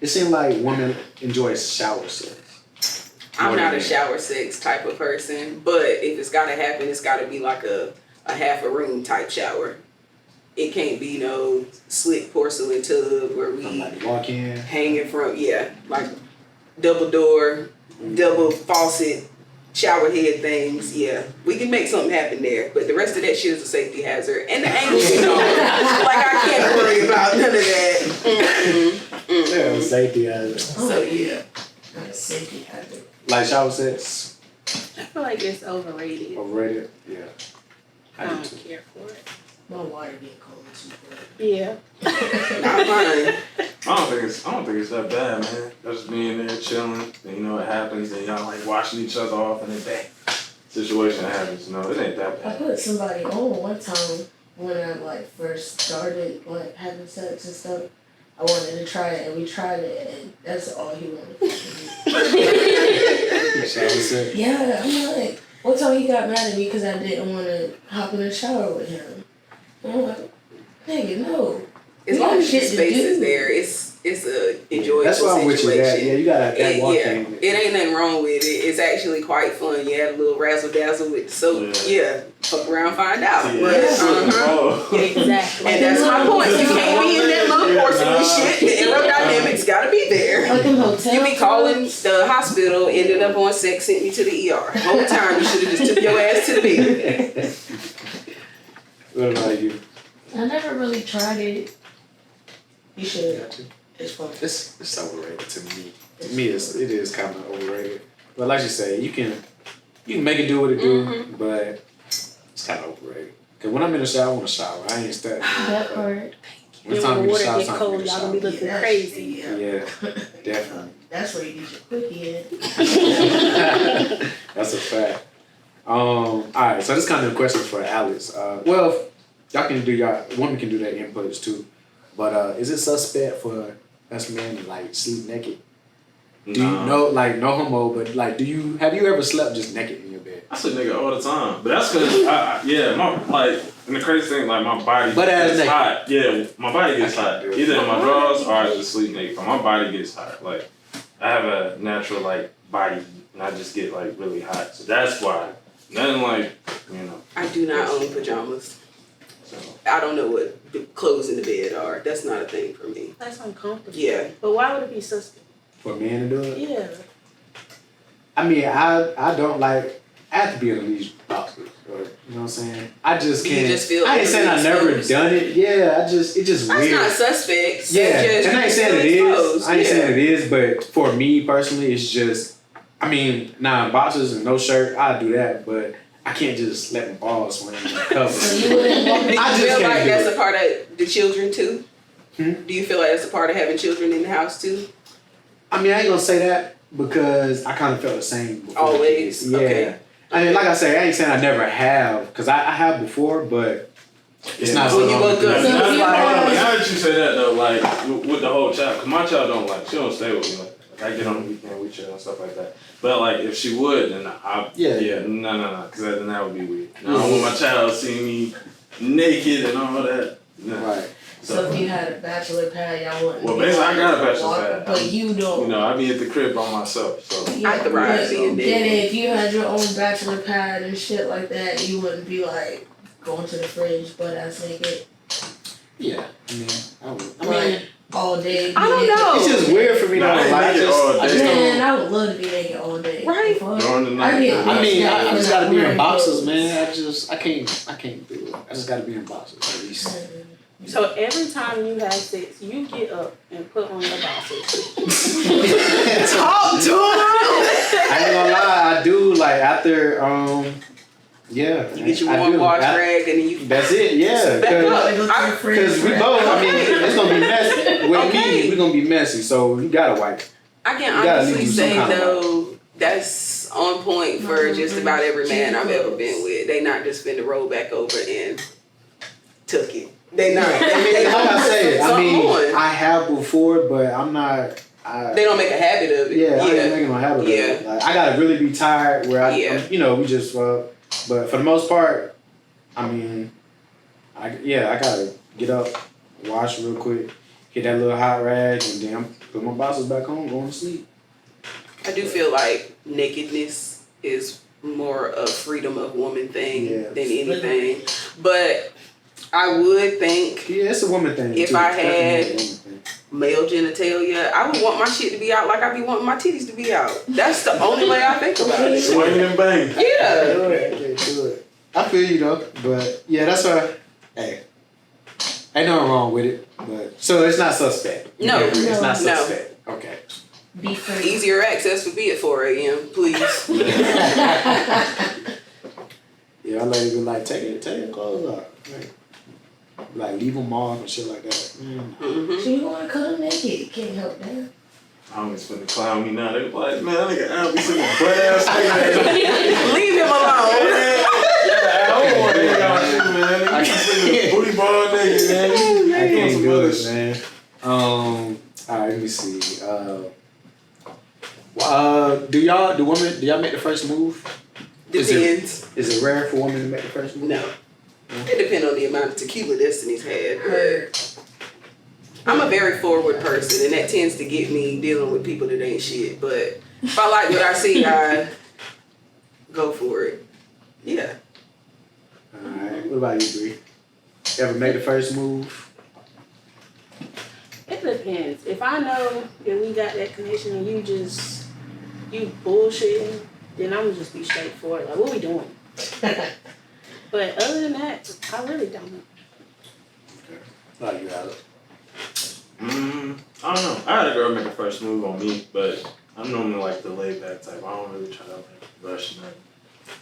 It seems like women enjoy shower sex. I'm not a shower sex type of person, but if it's gotta happen, it's gotta be like a half a room type shower. It can't be no slick porcelain tub where we Like walk in. hanging from, like double door, double faucet, shower head things. Yeah, we can make something happen there, but the rest of that shit is a safety hazard. And the angles, like I can't worry about none of that. Yeah, safety hazard. So yeah. Not a safety hazard. Like shower sex, I feel like it's overrated. overrated. Yeah. I I do don't too. care for it. My water get cold too quick. Yeah. Not mine. I don't think it's that bad, man. Just being there chilling, and it happens, and y'all like washing each other off, and then bang, situation happens. It ain't that I bad. put somebody on one time when I like first started like having sex and stuff. I wanted to try it, and we tried it, and that's all he wanted from me. Shower sex. Yeah, I'm like, one time he got mad at me because I didn't want to hop in the shower with him. And I'm like, nigga, no. As We long got as the shit to space is do. there, it's it's a enjoyable That's why I'm with you. situation. Yeah, you gotta that walk thing. It ain't nothing wrong with it. It's actually quite fun. You had a little razzle dazzle with the soap. Yeah, fuck around, find out. Yeah. But Exactly. and that's my point. You can't be in that little porcelain shit. The aerodynamics gotta be there. Like them hotel. You be calling the hospital, ended up on sex, sent me to the ER. Whole time you should have just took your ass to the bed. What about you? I never really tried it. You should. It's fun. It's overrated to me. To me, it is kind of overrated. But like you say, you can make it do what it do, but it's kind of overrated. Cause when I'm in the shower, I want to shower. I ain't studying. That part. When it's time to be water shower, get it's time to cold, be y'all gonna be shower. looking crazy. Yeah, definitely. That's where you get your quickie in. That's a fact. All right, so this kind of a question for Alex. Well, y'all can do women can do their inputs too, but is it suspect for us men to like sleep naked? Do you know, like, no homo, but like, have you ever slept just naked in your bed? I sleep nigga all the time, but that's cause and the crazy thing, like my body gets hot. Yeah, my body gets hot. Either in my drawers or I just sleep naked. But my body gets hot. Like I have a natural like body, and I just get like really hot. So that's why. Nothing like, I do not own pajamas. So. I don't know what the clothes in the bed are. That's not a thing for me. That's uncomfortable. Yeah. But why would it be suspect? For men to do it? Yeah. I mean, I don't like. I have to be in at least boxers, or you know what I'm saying. I just can't. You just feel I ain't saying I never exposed. done it. Yeah, it's just That's weird. not suspect. Yeah, Just and I ain't saying it exposed. is. I ain't saying it is, but for me personally, it's just. I mean, boxers and no shirt, I do that, but I can't just let my balls swing in the cover. So you wouldn't want Do you I just feel can't like do that's it. a part of the children too? Hmm? Do you feel like that's a part of having children in the house too? I mean, I ain't gonna say that because I kind of felt the same before. Always? Yeah. Okay. I mean, like I say, I ain't saying I never have, because I have before, but it's not When you long woke up, ago. you was like, Now that you say that though, like with the whole child, cause my child she don't stay with me. Like I get on the weekend, we chill and stuff like that. But like if she would, then no, cause then that would be weird. I don't want my child seeing me naked and all that. No. Right. So if you had a bachelor pad, y'all wouldn't. Well, basically, I got a bachelor pad. But you don't. I be at the crib by myself, so. Yeah, I thrive being then naked. if you had your own bachelor pad and shit like that, you wouldn't be like going to the fridge butt ass naked. Yeah. I mean, I would. Like all day. I don't know. It's just weird for me to Nah, I ain't like. naked all day. Man, I would love to be naked all day. Right. Fuck. During the I night. get I mean, bitched I out just for gotta not be in wearing boxers, clothes. man. I can't do it. I just gotta be in boxers at least. So every time you have sex, you get up and put on your boxers. Talk to him. I ain't gonna lie, I do like after yeah. You get your I warm do. wash rag and then you. That's it, yeah. Back up. Because we both, I mean, it's gonna be messy. With me, we're gonna be messy, so you gotta wipe. I can You gotta honestly leave some say kind of though, that's on point for just about every man I've ever been with. They not just finna roll back over and took it. They not. They Like I said, I something mean, on. I have before, but I'm not. They don't make a habit of it. Yeah, I ain't making no habit of Yeah. it. Like, I gotta really be tired where we just. But for the most part, I mean, I gotta get up, wash real quick, get that little hot rag, and then put my boxers back on, going to sleep. I do feel like nakedness is more a freedom of woman thing than anything. But I would think Yeah, it's a woman thing. if too. I It's definitely had a woman thing. male genitalia, I would want my shit to be out like I be wanting my titties to be out. That's the only way I think about it. Swinging and banging. Yeah. Do it. I feel you though, but yeah, that's why. Hey, ain't nothing wrong with it, but so it's not suspect. No. It's not No. suspect. Okay. Be free. Easier access for me at 4 a.m., please. Yeah, I lady be like, take your clothes off. Like leave them off and shit like that. Mm-hmm. So you want to cut them naked? You can't help that. I always finna clown me now. They like, man, that nigga Al be sitting butt ass nigga. Leave him alone. I don't want that y'all shit, man. Nigga be sitting booty ball nigga, man. I can't do it, man. Alright, let me see. Do y'all make the first move? Depends. Is it rare for women to make the first move? No. It depends on the amount of tequila Destiny's had. Heard. I'm a very forward person, and that tends to get me dealing with people that ain't shit. But if I like what I see, I go for it. Yeah. Alright, what about you, Bree? Ever made the first move? It depends. If I know that we got that connection and you bullshitting, then I'm gonna just be straightforward. Like, what we doing? But other than that, I really don't. Like you, Alex. I don't know. I had a girl make a first move on me, but I'm normally like the laid back type. I don't really try to like rush nothing.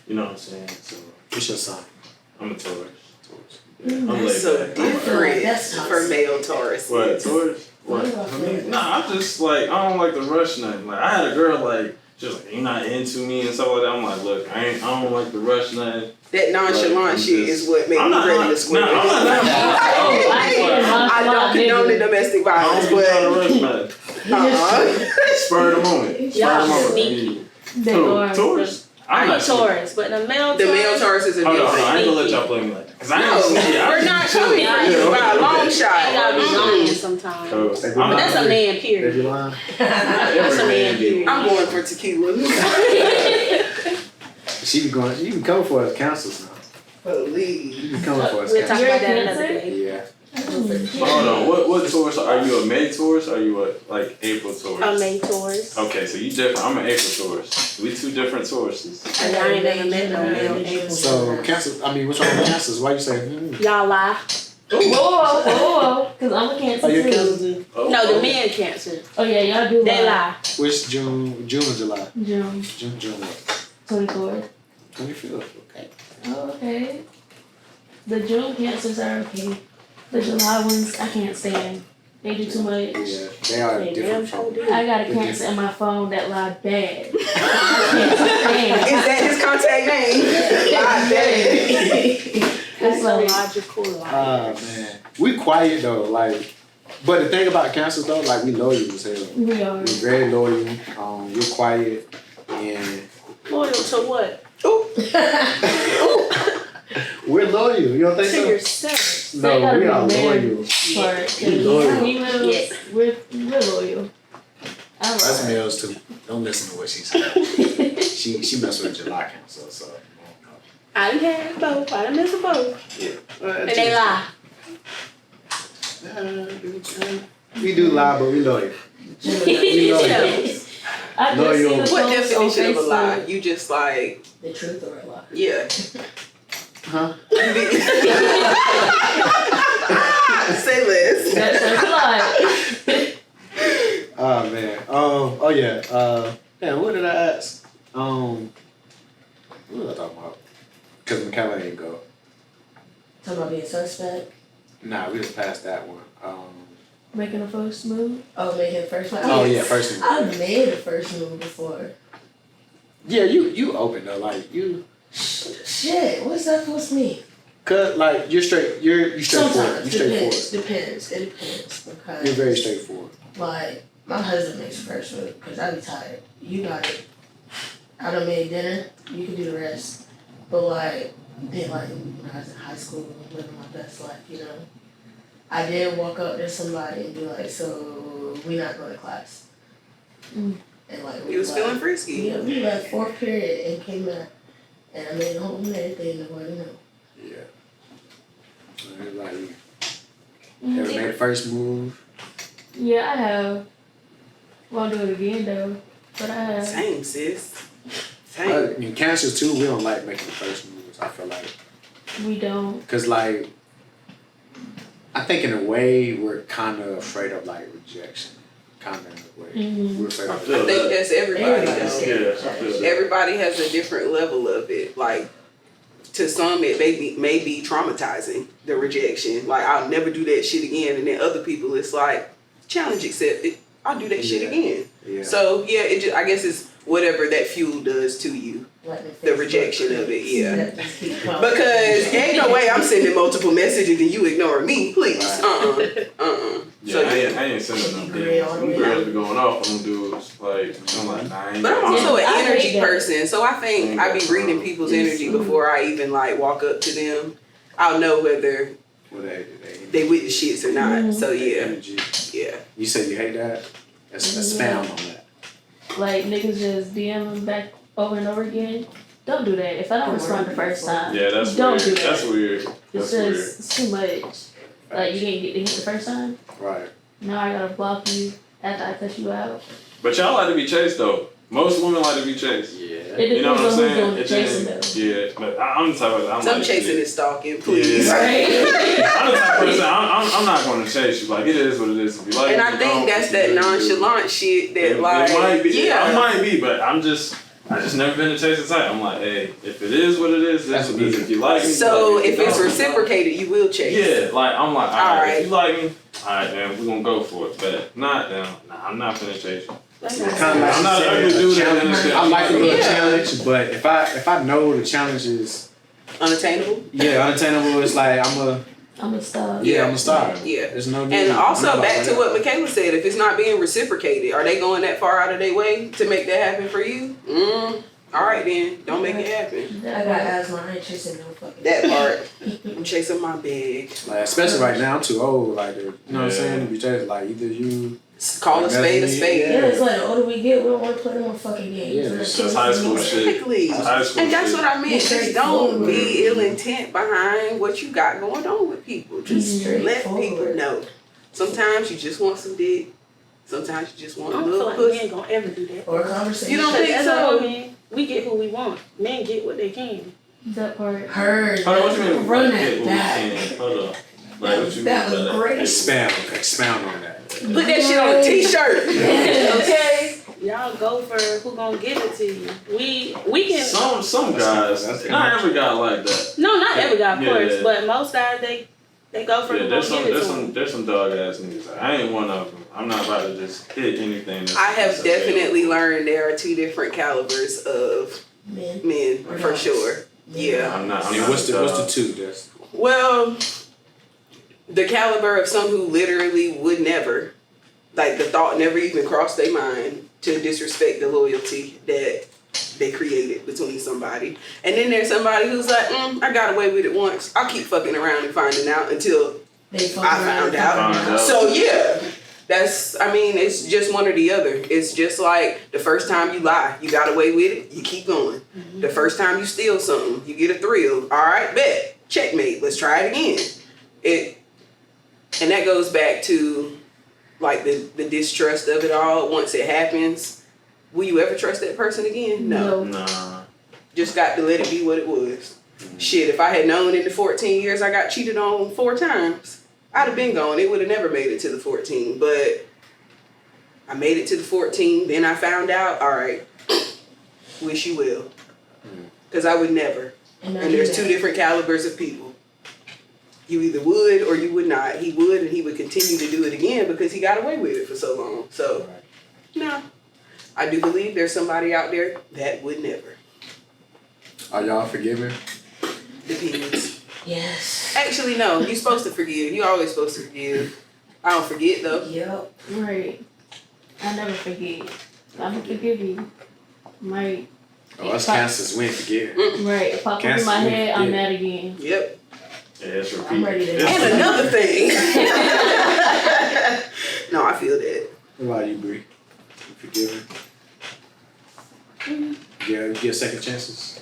You know what I'm saying? So What's your sign? I'm a Taurus. That's I'm laid so back. different That's for male Taurus. What, Taurus? What? Yeah, I mean, nah, I'm just like, I don't like to rush nothing. Like, I had a girl like, she was like, you're not into me and stuff like that. I'm like, look, I don't like to rush nothing. That nonchalant Like, I'm shit just- is what made I'm me not- ready to square. nah, I'm not- I don't condone the domestic I violence, don't be trying to but rush nothing. Spur of the moment. Spur Y'all of the moment. sneaky. They Who? are. Taurus? I'm I'm not a sneaky. Taurus, but the male the male Taurus is a Hold on, different. I ain't gonna let y'all play me like that. Cause I No, ain't sneaky. we're not chilling. coming for you by a long shot. I gotta be Mm-mm. lying sometimes. So, But But that's a man, If period. you lying? That's a man, period. I'm going for tequila. She be coming for us cancers now. Please. She be coming for us We'll talk cancers. about that another day. Yeah. Hold on, what Taurus are you? A May Taurus or are you a like April Taurus? I'm a Taurus. Okay, so you different. I'm an April Taurus. We two different Tauruses. And I ain't never met no male. So cancers. I mean, what's wrong with cancers? Why you say? Y'all lie. Whoa, because I'm a Cancer Are you a too. cancer too? Oh, No, the oh. men cancer. Oh yeah, y'all do They lie. Which June or July? June June what? 24th. 25th. Okay. Oh, okay. The June cancers are okay. The July ones I can't stand. They do too much. Yeah, they are They different damn sure from. do. I got a cancer in my phone that lied bad. I can't Is that his contact name? That's a like- logical lie. Ah man, we quiet though. Like, but the thing about cancers though, like we loyal as hell. stand. We are. We're very loyal. We're quiet and Loyal to what? we're loyal. You don't think To so? yourself. They No, gotta we be are a man loyal. part. We loyal. Females, Yes. we're loyal. I That's love males too. Don't listen to what she said. she messed with July cancer, so. I done had both. I done missed them both. And they lie. We do lie, but we loyal. We loyal. I just Loyal. seen a What post on definition of a lie? Facebook. You just like, The truth or a lie? yeah. Huh? Say less. That's a lie. Oh man. Oh yeah. Man, what did I ask? What was I talking about? Cause Michaela ain't go. Talking about being suspect. Nah, we just passed that one. Making a first move. Oh, making the first one. Oh yeah, first one. I've made a first move before. Yeah, you open though, like you. Shit, what's that supposed to mean? Cause like you're straightforward. Sometimes You're straightforward. depends. It depends because You're very straightforward. like my husband makes the first move because I be tired. You got it. I done made dinner. You can do the rest. But like then like when I was in high school, living my best life, you know. I did walk up to somebody and be like, "So we not going to class?" Mm. And like He was feeling frisky. Yeah, we left fourth period and came back, and I made home and everything. Nobody know. Yeah. Like you ever made a first move? Yeah, I have. Won't do it again though, but I have. Same, sis. I Same. mean, cancers too. We don't like making the first moves. I feel like, We don't. cause like, I think in a way we're kind of afraid of like rejection. Kind of in a way, we're afraid I of. feel I think that. that's everybody Everybody. though. Yeah, I feel that. Everybody has a different level of it. Like, to some, it may be traumatizing, the rejection. Like, I'll never do that shit again. And then other people, it's like, challenge accepted. I'll do that shit Yeah. again. Yeah. So, yeah, I guess it's whatever that fuel does to you. Like The rejection of it, yeah. That just keep coming. Because ain't no way I'm sending multiple messages and you ignoring me, please. Right. Yeah, So, I ain't sending no Agree all the DMs. way Girls down. be going off on them dudes. Like, I'm like, nah, I ain't but I'm got also Yeah, I an hate energy that. person, so I think I be reading people's energy before I even like walk up to them. I'll know whether Well, they with the shits or not. So yeah, energy. yeah. You said you hate that? Let's expound on that. Like niggas just DMing back over and over again. Don't do that. If I don't respond the first time, Yeah, that's don't weird. do that. That's weird. It's That's weird. just it's too much. Like you didn't get to hit the first time. Right. Now I gotta block you after I cut you out. But y'all like to be chased though. Most women like to be chased. Yeah. It You know depends what I'm on who's doing saying? the It chasing just- though. yeah, but I'm the type of I'm Some like, chasing yeah. is stalking, please. Yeah. Right. I'm the type of person. I'm not going to chase you. Like it is what it is. If you like And it, I you think don't. that's If you that do, you do. nonchalant shit that It like might be. yeah. I might be, but I just never been a chasing type. I'm like, hey, if it is what it is, that's what it is. If you like me, So you like me. if it's reciprocated, you will chase. Yeah, like I'm like, alright, Alright. if you like me, alright, then we're gonna go for it. But if not, then nah, I'm not finna chase you. Kind of like I'm not you ugly said, dude a challenge. that- I like a little Yeah. challenge, but if I know the challenge is Unattainable. unattainable, it's like I'm a star. I'm a star. Yeah. There's no need. And I'm also not back like to that. what Michaela said, if it's not being reciprocated, are they going that far out of their way to make that happen for you? All right then, don't make it happen. I got asthma. I ain't chasing no fucking. That part, I'm chasing my bag. Like, especially right now, I'm too old. Like, you know what I'm Yeah. saying? To be chased, like either you. Call a spade a spade. Yeah, it's like the older we get, we don't want to play no fucking games. Yeah, We're it's Just high school shit. Exactly. High school And that's shit. what I meant. Be Just don't straightforward. be ill intent behind what you got going on with people. Just Be let straightforward. people know. Sometimes you just want some dick. Sometimes you just want I a don't feel little like men pussy. gonna ever do that. Or a conversation. You don't Because think as so? a woman, we get who we want. Men get what they can. That part. Heard. Hold on, what you mean? Run Like, that what we back. saying? Hold on. Like, what you That mean was by great. Expound on that. Put that shit on a t-shirt. Okay? Y'all go for who gonna give it to you. We can Some guys, That's not every guy like that. no, not every guy, of Yeah. course, but most guys they go for Yeah, who there's gonna some give it there's to some them. there's some dog ass niggas. I ain't one of them. I'm not about to just hit anything. That's, I have that's definitely available. learned there are two different calibers of Man. men, for sure. Yeah. I'm not. I'm And not what's a the dog. two? That's Well, the caliber of some who literally would never, like the thought never even crossed their mind to disrespect the loyalty that they created between somebody. And then there's somebody who's like, I got away with it once. I'll keep fucking around and finding out until They fuck I around found and out. find Found out. So yeah, it's just one or the other. It's just like the first time you lie, you got away with it, you keep going. The first time you steal something, you get a thrill. All right, bet, checkmate. Let's try it again. And that goes back to like the distrust of it all. Once it happens, will you ever trust that person again? No. Nah. Just got to let it be what it was. Shit, if I had known in the 14 years I got cheated on 4 times, I'd have been gone. It would have never made it to the 14. But I made it to the 14. Then I found out, all right, wish you well. Because I would never. And And there's 2 different calibers of people. You either would or you would not. He would, and he would continue to do it again because he got away with it for so long. So, no. I do believe there's somebody out there that would never. are y'all forgiving? Depends. Yes. Actually, no. You're supposed to forgive. You're always supposed to forgive. I don't forget, though. Yep. Right. I never forget. I'm gonna forgive you. Right. Oh, us cancers, we ain't forgetting. Right. If I put in my Cancel, head, I'm yeah. mad again. Yep. Yeah, it's repeat. I'm ready to- It's- And another thing. No, I feel that. What about you, Bree? You forgiving? Yeah, you get second chances.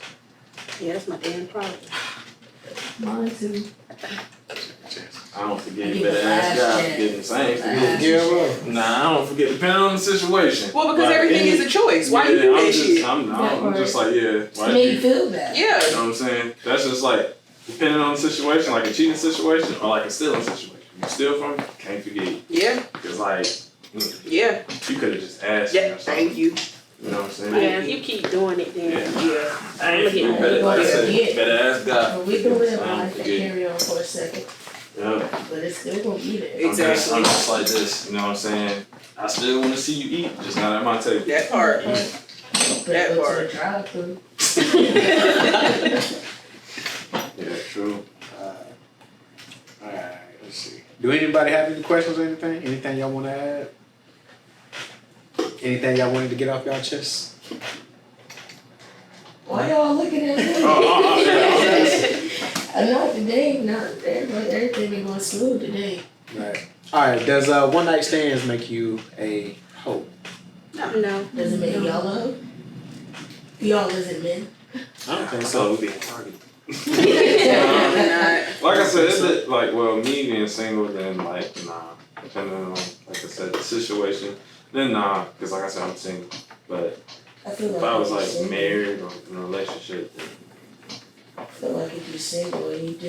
Yeah, that's my damn problem. Mine too. Chances. I don't forget. I You give better a ask last God chance. forgiveness. I ain't Last forget. Yeah, well. Nah, I don't forget. Depending on the situation. Well, because Like, everything any- is a choice. Why you Yeah, do I'm that just, shit? I'm just like, yeah. Why To make you you feel bad. Yeah. You know what I'm saying? That's just like, depending on the situation, like a cheating situation or like a stealing situation. You steal from me, can't forget you. Yeah. Because like, Yeah. you could have just asked me Yeah. or something. Thank you. You know what I'm saying? Yeah, if you keep doing it, then Yeah. I ain't I'ma get better, like I said, forget. better ask God. But we can live I don't life and forget. carry on for a second. Yeah. But it's still gonna be there. Exactly. I'm just like this, you know what I'm saying? I still want to see you eat, just not at my table. That part. But That go to part. the drive-through. Yeah, true. Alright, let's see. Do anybody have any questions or anything? Anything y'all want to add? Anything y'all wanted to get off y'all chest? Why y'all looking at me? Yeah. Not today, not everything been going smooth today. Right. All right. Does one night stands make you a hoe? No. Does it make y'all a hoe? Y'all isn't men. I don't think So so. we being targeted. Not. Like I said, me being single, then like nah. Depending on, like I said, the situation, then nah. Cause like I said, I'm single. But I feel if like I was if you're like single, married or in a relationship, then I feel like if you're single and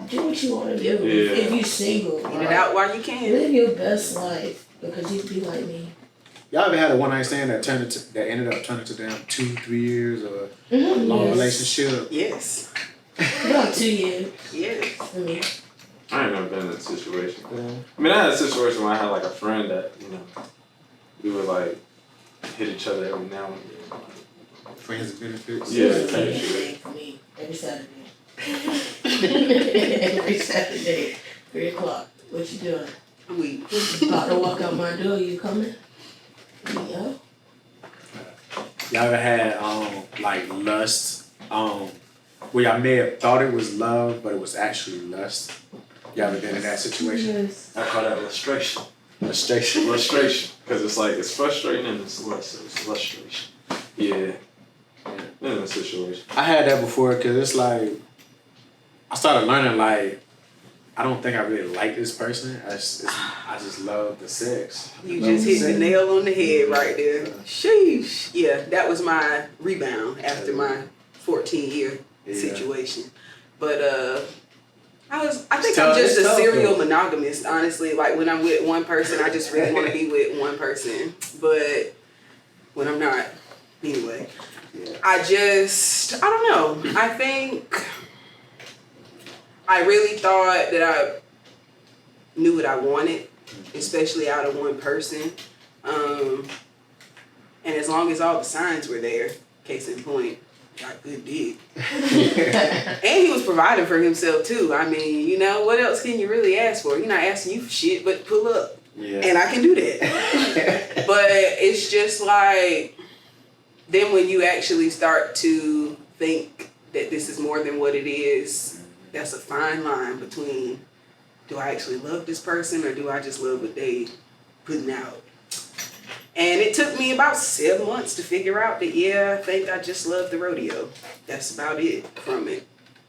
do what you want to do. Yeah. If you're single, Get it out while you can. live your best life because you be like me. Y'all ever had a one night stand that ended up turning to damn 2-3 years or a long Yes. relationship? Yes. About 2 years Yes. for me. I ain't never been in that situation. Yeah. I mean, I had a situation where I had like a friend that we would like hit each other every now and then. Friends and benefits. Yeah, Every type day shit. for me. Every Saturday. Every Saturday, 3 o'clock. What you doing? We. About to walk out my door. You coming? Yeah. Y'all ever had like lust where y'all may have thought it was love but it was actually lust? Y'all ever been in that situation? Yes. I call that illustration. Frustration. Illustration. Because it's like, it's frustrating and it's lust, so it's illustration. Yeah. In a situation. I had that before because it's like I started learning like I don't think I really like this person. I just love the sex. You Love just hit the sex. nail on the head right there. Sheesh. Yeah, that was my rebound after my 14-year Yeah. situation. But I think It's I'm tough- just it's a tough, serial though. monogamist, honestly. Like when I'm with one person, I just really want to be with one person. But when I'm not, anyway. Yeah. I don't know. I think I really thought that I knew what I wanted, especially out of one person. And as long as all the signs were there, case in point, got good dick. And he was providing for himself too. I mean, what else can you really ask for? You're not asking you for shit, but pull up. Yeah. And I can do that. But it's just like, then when you actually start to think that this is more than what it is, that's a fine line between, do I actually love this person or do I just love what they putting out? And it took me about 7 months to figure out that, yeah, I think I just love the rodeo. That's about it from it.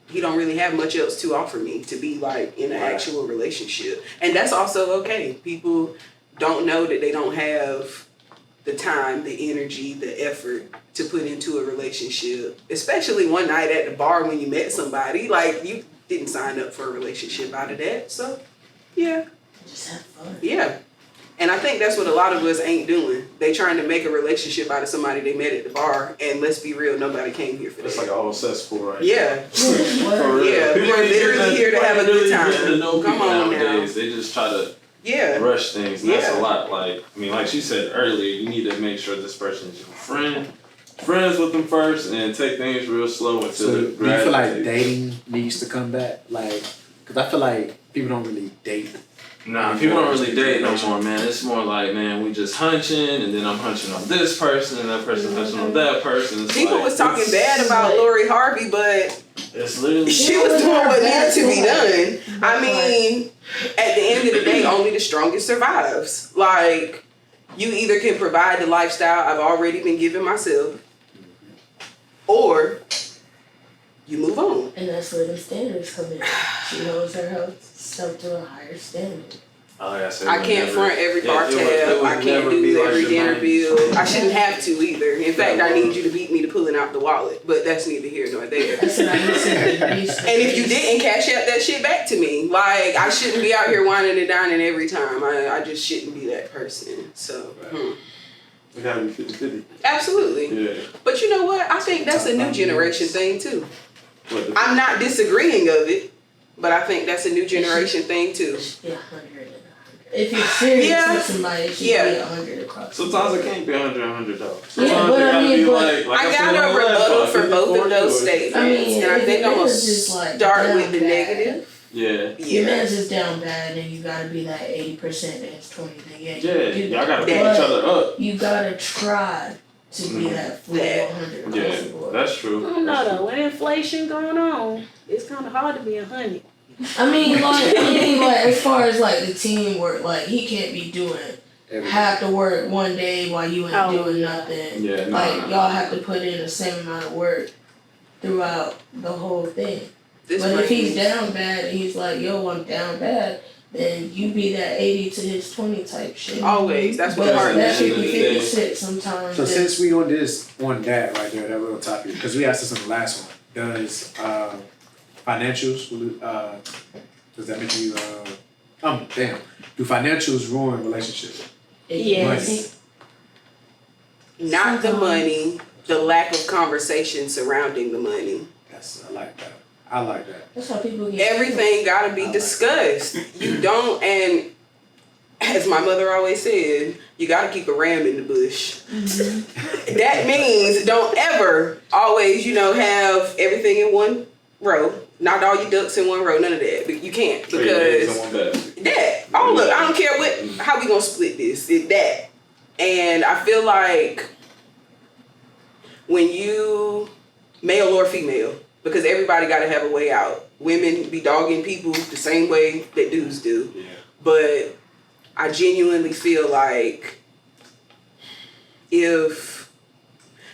He don't really have much else to offer me to be like in an actual relationship. And that's also okay. People don't know that they don't have the time, the energy, the effort to put into a relationship. Especially one night at the bar when you met somebody. Like, you didn't sign up for a relationship out of that. So, yeah. Just have fun. Yeah. And I think that's what a lot of us ain't doing. They trying to make a relationship out of somebody they met at the bar. And let's be real, nobody came here for that. It's like a whole cesspool, right? Yeah. For real. Yeah, People we're ain't literally here to have a good time. Getting to know Come people on now. nowadays. They just try to Yeah. rush things. And that's Yeah. a lot. Like, I mean, like she said earlier, you need to make sure this person is your friend. Friends with them first and take things real slow until So it do you feel like graduates. dating needs to come back? Like, because I feel like people don't really date. Nah, people don't really date no more, man. It's more like, man, we just hunching, and then I'm hunching on this person, and that person hunching on that person. It's People like, was talking it's- bad about Lori Harvey, but It's literally. she was doing what needed to be done. I mean, at the end of the day, only the strongest survives. Like, you either can provide the lifestyle I've already been giving myself, or you move on. And that's where the standards come in. She holds herself to a higher standard. Like I said, I it would can't never- front every bar it would- tab. it would I can't never be do like every your dinner main- bill. I shouldn't have to either. In fact, I Yeah, need you to beat me to pulling out the wallet. But that's neither here nor there. That's what I said. And if you didn't, cash out that shit back to me. Like, I shouldn't be out here whining and dining every time. I just shouldn't be that person. So, It gotta be 50-50. absolutely. Yeah. But you know what? I think that's a new generation thing too. What the- I'm not disagreeing of it, but I think that's a new generation thing too. It should be 100 and 100. If you're serious Yeah. with somebody, it should Yeah. be 100 across. Sometimes it can't be 100 though. Yeah, Sometimes but it I gotta mean, be but- like I said got on a the last rebuttal one, for both of 50-40 those or- statements. I mean, And I if think your I'm going to man's just, like, start down with the bad, negative. Yeah. Your Yeah. man's just down bad, and you gotta be that 80% and it's 20. Then Yeah, you y'all gotta That- pick each other up. You gotta try to be that full That. 100 across the Yeah, board. that's I true. don't know though. With inflation going on, it's kind of hard to be 100. I mean, like, as far as like the teamwork, like he can't be doing have to work one day while you ain't Oh, doing yeah. nothing. Yeah, no, Like no, y'all have to put in the same amount of work throughout the whole thing. This But if he's brings- down bad and he's like, yo, I'm down bad, then you be that 80 to his 20 type shit. always, that's what But hard that End of the 50-50 day. shit sometimes. So just- since we on that right there, that little topic, because we asked this on the last one, does financials, does that make you, do financials ruin relationships? Yes. not the money, the lack of conversation surrounding the money. I like that. I like that. That's how people get Everything gotta be discussed. You don't, and as my mother always said, you gotta keep a ram in the bush. That means don't ever always, have everything in one row. Not all your ducks in one row, none of that. But you can't Three eggs because in one basket. that. Oh look, I don't care how we gonna split this. It's that. And I feel like when you, male or female, because everybody gotta have a way out. Women be dogging people the same way that dudes do. Yeah. But I genuinely feel like if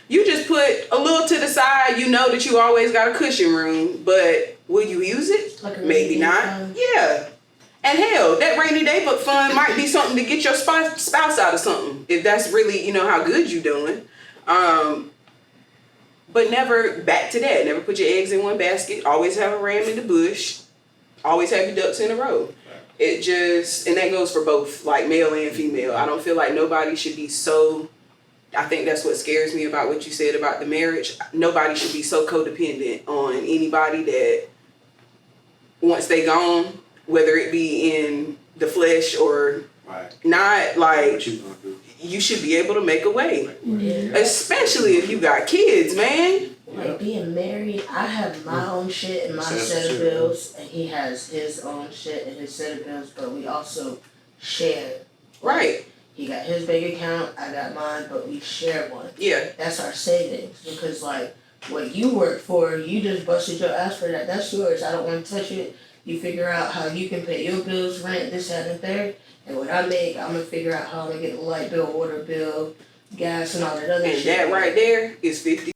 you just put a little to the side, you know that you always got a cushion room, but will you use it? Like a Maybe rainy not. day fund. Yeah. And hell, that rainy day book fund might be something to get your spouse out of something, if that's really, how good you doing. But never back to that. Never put your eggs in one basket. Always have a ram in the bush. Always have your ducks in a row. It just, and that goes for both, like male and female. I don't feel like nobody should be so, I think that's what scares me about what you said about the marriage. Nobody should be so codependent on anybody that once they gone, whether it be in the flesh or Right. not, like, What you gonna do? you should be able to make a way. Yeah. Especially if you got kids, man. Like being married, I have my own shit and my That's set of shit, bills, and he has his own shit and his set of bills, but we also share. Right. He got his bank account, I got mine, but we share one. Yeah. That's our savings, because like what you work for, you just busted your ass for that. That's yours. I don't want to touch it. You figure out how you can pay your bills, rent, this, that, and third. And what I make, I'm gonna figure out how I'm gonna get the light bill, water bill, gas, and all that other And shit. that right there is 50